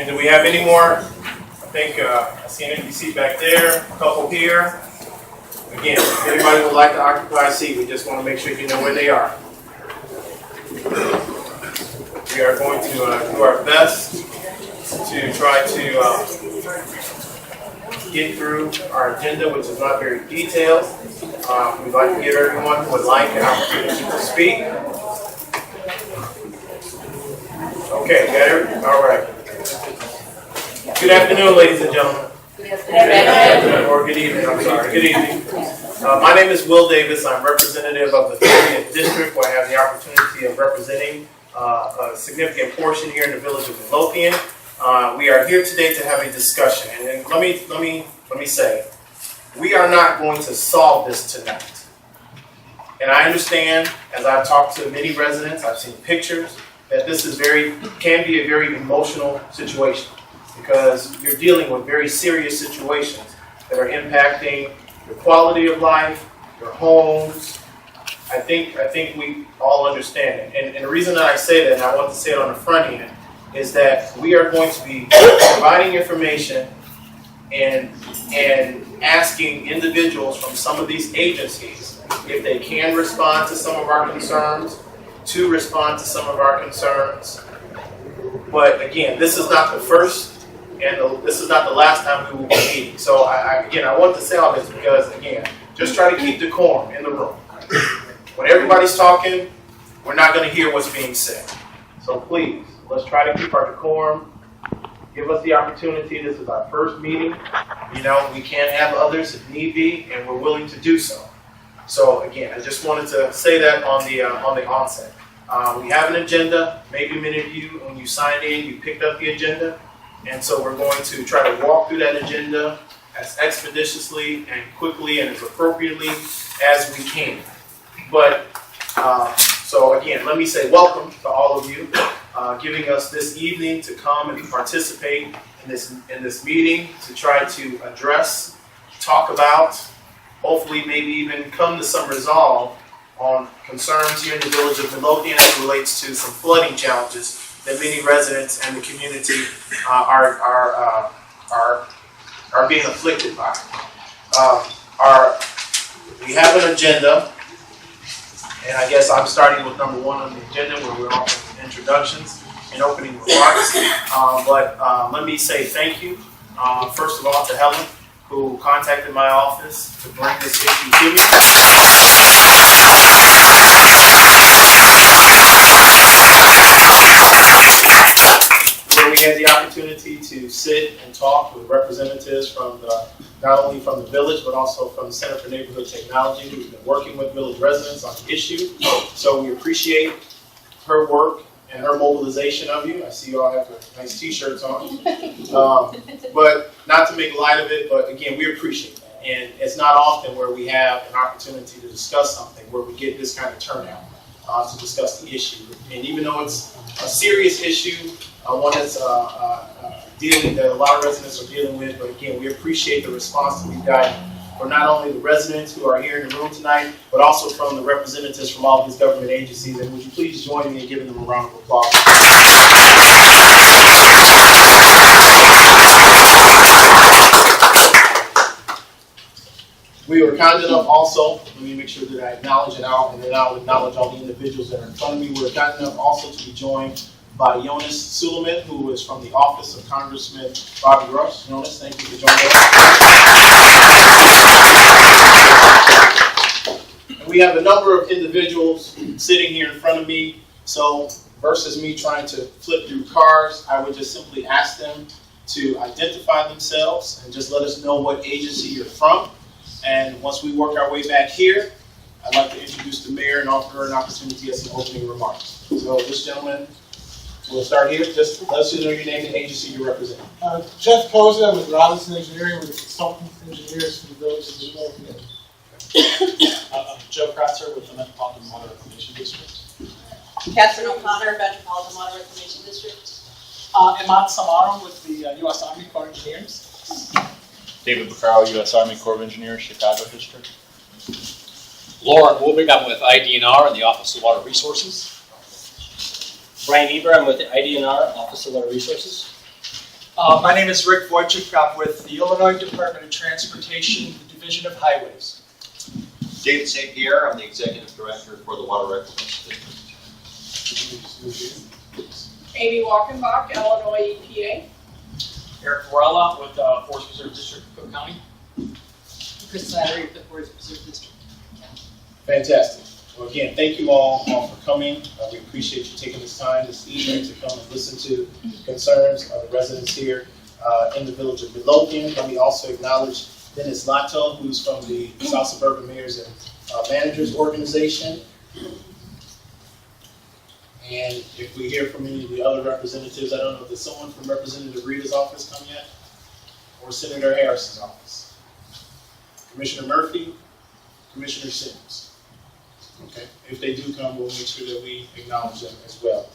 And do we have any more? I think I see an empty seat back there, a couple here. Again, if anybody would like to occupy a seat, we just want to make sure you know where they are. We are going to do our best to try to get through our agenda, which is not very detailed. We'd like to give everyone who would like an opportunity to speak. Okay, got it? All right. Good afternoon, ladies and gentlemen. Good afternoon. Or good evening, I'm sorry. Good evening. My name is Will Davis. I'm representative of the 30th District, where I have the opportunity of representing a significant portion here in the village of Midlothian. We are here today to have a discussion, and let me say, we are not going to solve this tonight. And I understand, as I've talked to many residents, I've seen pictures, that this is can be a very emotional situation because you're dealing with very serious situations that are impacting your quality of life, your homes. I think we all understand it. And the reason that I say that, and I want to say it on the front end, is that we are going to be providing information and asking individuals from some of these agencies if they can respond to some of our concerns, to respond to some of our concerns. But again, this is not the first and this is not the last time we will be meeting. So I want to say all this because, again, just try to keep decorum in the room. When everybody's talking, we're not going to hear what's being said. So please, let's try to keep our decorum. Give us the opportunity. This is our first meeting. You know, we can have others if need be, and we're willing to do so. So again, I just wanted to say that on the onset. We have an agenda. Maybe many of you, when you signed in, you picked up the agenda. And so we're going to try to walk through that agenda as expeditiously and quickly and as appropriately as we can. But, so again, let me say welcome to all of you, giving us this evening to come and participate in this meeting to try to address, talk about, hopefully maybe even come to some resolve on concerns here in the village of Midlothian as it relates to some flooding challenges that many residents and the community are being afflicted by. We have an agenda, and I guess I'm starting with number one on the agenda where we're offering introductions and opening remarks. But let me say thank you, first of all, to Helen, who contacted my office to bring this issue to me. Where we had the opportunity to sit and talk with representatives from not only from the village, but also from the Center for Neighborhood Technology, who's been working with village residents on the issue. So we appreciate her work and her mobilization of you. I see you all have nice t-shirts on. But not to make light of it, but again, we appreciate that. And it's not often where we have an opportunity to discuss something where we get this kind of turnout to discuss the issue. And even though it's a serious issue, one that's that a lot of residents are dealing with, but again, we appreciate the response that we've got from not only the residents who are here in the room tonight, but also from the representatives from all of these government agencies. And would you please join me in giving them a round of applause? We were kind enough also, let me make sure that I acknowledge it out, and then I'll acknowledge all the individuals that are in front of me. We were kind enough also to be joined by Jonas Suleiman, who is from the Office of Congressman Bobby Rush. Jonas, thank you for joining us. And we have a number of individuals sitting here in front of me. So versus me trying to flip through cars, I would just simply ask them to identify themselves and just let us know what agency you're from. And once we work our way back here, I'd like to introduce the mayor and offer her an opportunity as some opening remarks. So this gentleman, we'll start here. Just let us know your name and agency you represent. Jeff Koza with Robinson Engineering. We're the consultant engineers for the village of Midlothian. I'm Joe Kratzer with the Metropolitan Water Reclamation District. Catherine O'Connor, Metropolitan Water Reclamation District. Imad Samaro with the U.S. Army Corps of Engineers. David Bucaro, U.S. Army Corps of Engineers, Chicago District. Lauren Woolbig, I'm with IDNR and the Office of Water Resources. Brian Eber, I'm with the IDNR, Office of Water Resources. My name is Rick Wojcik. I'm with the Illinois Department of Transportation, the Division of Highways. David St. Pierre, I'm the Executive Director for the Water Reclamation District. Amy Walkenbach, Illinois EPA. Eric Varela with Forest Preserve District, Cook County. Chris Slattery with the Forest Preserve District. Fantastic. Well, again, thank you all for coming. We appreciate you taking this time this evening to come and listen to concerns of the residents here in the village of Midlothian. Let me also acknowledge Dennis Lato, who's from the South Suburban Mayors and Managers Organization. And if we hear from any of the other representatives, I don't know, did someone from Representative Rita's office come yet? Or Senator Harris's office? Commissioner Murphy? Commissioner Sims? Okay, if they do come, we'll make sure that we acknowledge them as well.